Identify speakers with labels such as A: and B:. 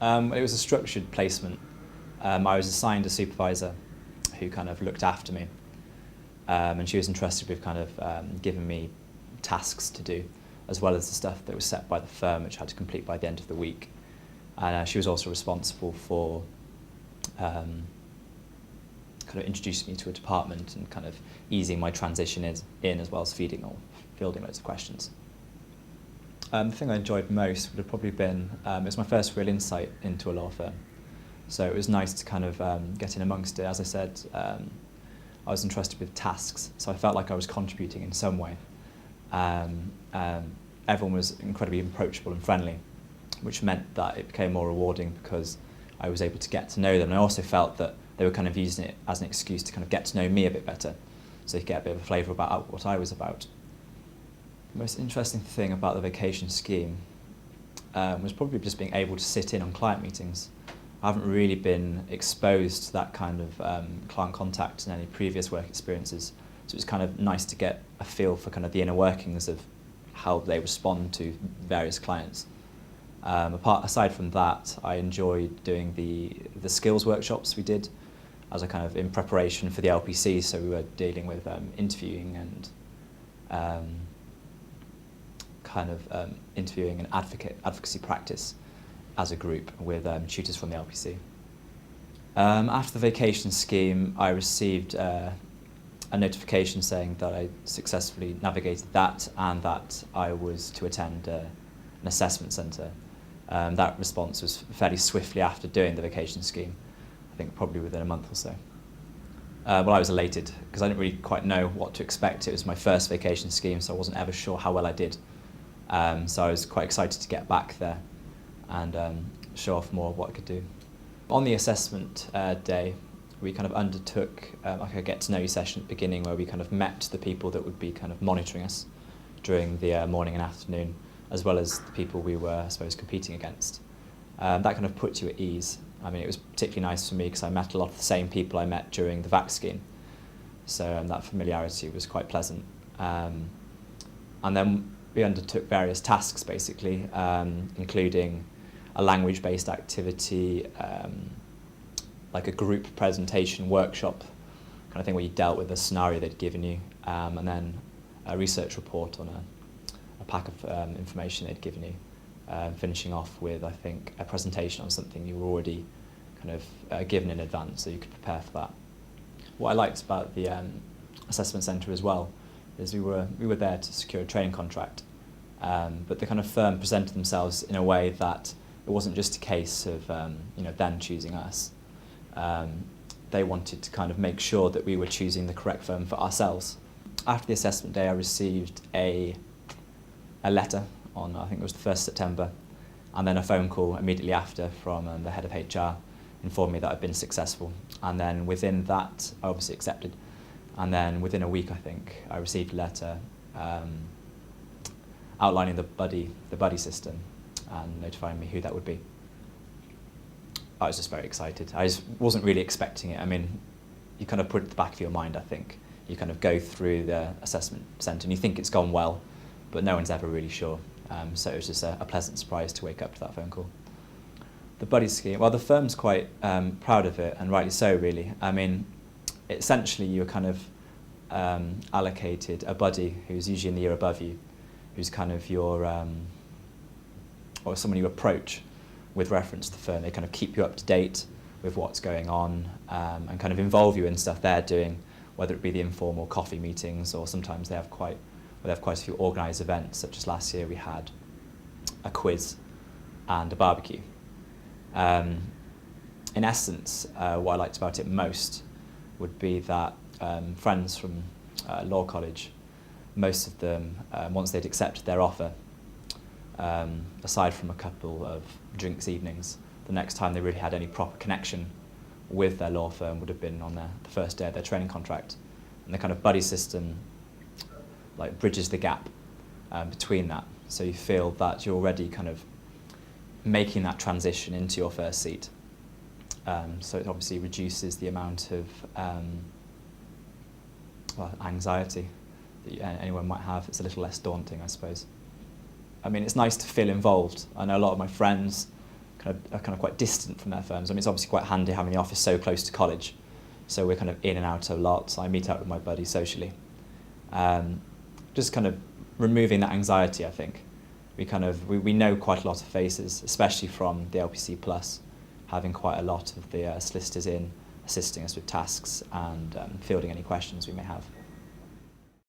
A: It was a structured placement. I was assigned a supervisor who kind of looked after me, and she was interested with kind of giving me tasks to do, as well as the stuff that was set by the firm, which I had to complete by the end of the week. And she was also responsible for kind of introducing me to a department and kind of easing my transition in as well as fielding loads of questions. The thing I enjoyed most would have probably been, it was my first real insight into a law firm. So it was nice to kind of get in amongst it. As I said, I was entrusted with tasks, so I felt like I was contributing in some way. Everyone was incredibly approachable and friendly, which meant that it became more rewarding because I was able to get to know them. And I also felt that they were kind of using it as an excuse to kind of get to know me a bit better, so you get a bit of a flavour about what I was about. The most interesting thing about the vacation scheme was probably just being able to sit in on client meetings. I haven't really been exposed to that kind of client contact in any previous work experiences, so it was kind of nice to get a feel for kind of the inner workings of how they respond to various clients. Aside from that, I enjoyed doing the skills workshops we did as a kind of in preparation for the LPC, so we were dealing with interviewing and interviewing and advocacy practice as a group with tutors from the LPC. After the vacation scheme, I received a notification saying that I successfully navigated that and that I was to attend an assessment centre. That response was fairly swiftly after doing the vacation scheme, I think probably within a month or so. Well, I was elated because I didn't really quite know what to expect. It was my first vacation scheme, so I wasn't ever sure how well I did. So I was quite excited to get back there and show off more of what I could do. On the assessment day, we kind of undertook like a get-to-know-you session at the beginning where we kind of met the people that would be kind of monitoring us during the morning and afternoon, as well as the people we were, I suppose, competing against. That kind of put you at ease. I mean, it was particularly nice for me because I met a lot of the same people I met during the VAC scheme, so that familiarity was quite pleasant. And then we undertook various tasks, basically, including a language-based activity, like a group presentation workshop, kind of thing where you dealt with a scenario they'd given you, and then a research report on a pack of information they'd given you, finishing off with, I think, a presentation on something you were already kind of given in advance, so you could prepare for that. What I liked about the assessment centre as well is we were there to secure a training contract, but the kind of firm presented themselves in a way that it wasn't just a case of them choosing us. They wanted to kind of make sure that we were choosing the correct firm for ourselves. After the assessment day, I received a letter on, I think it was the 1st September, and then a phone call immediately after from the head of HR informed me that I'd been successful. And then within that, I obviously accepted. And then within a week, I think, I received a letter outlining the buddy system and notifying me who that would be. I was just very excited. I just wasn't really expecting it. I mean, you kind of put it at the back of your mind, I think. You kind of go through the assessment centre and you think it's gone well, but no one's ever really sure. So it was just a pleasant surprise to wake up to that phone call. The buddy scheme, well, the firm's quite proud of it, and rightly so, really. I mean, essentially you're kind of allocated a buddy who's usually in the year above you, who's kind of your, or someone you approach with reference to the firm. They kind of keep you up to date with what's going on and kind of involve you in stuff they're doing, whether it be the informal coffee meetings, or sometimes they have quite a few organised events, such as last year we had a quiz and a barbecue. In essence, what I liked about it most would be that friends from law college, most of them, once they'd accepted their offer, aside from a couple of drinks evenings, the next time they really had any proper connection with their law firm would have been on the first day of their training contract. And the kind of buddy system like bridges the gap between that, so you feel that you're already kind of making that transition into your first seat. So it obviously reduces the amount of anxiety that anyone might have. It's a little less daunting, I suppose. I mean, it's nice to feel involved. I know a lot of my friends are kind of quite distant from their firms. I mean, it's obviously quite handy having the office so close to college, so we're kind of in and out a lot. So I meet up with my buddies socially. Just kind of removing that anxiety, I think. We know quite a lot of faces, especially from the LPC Plus, having quite a lot of the solicitors in, assisting us with tasks and fielding any questions we may have.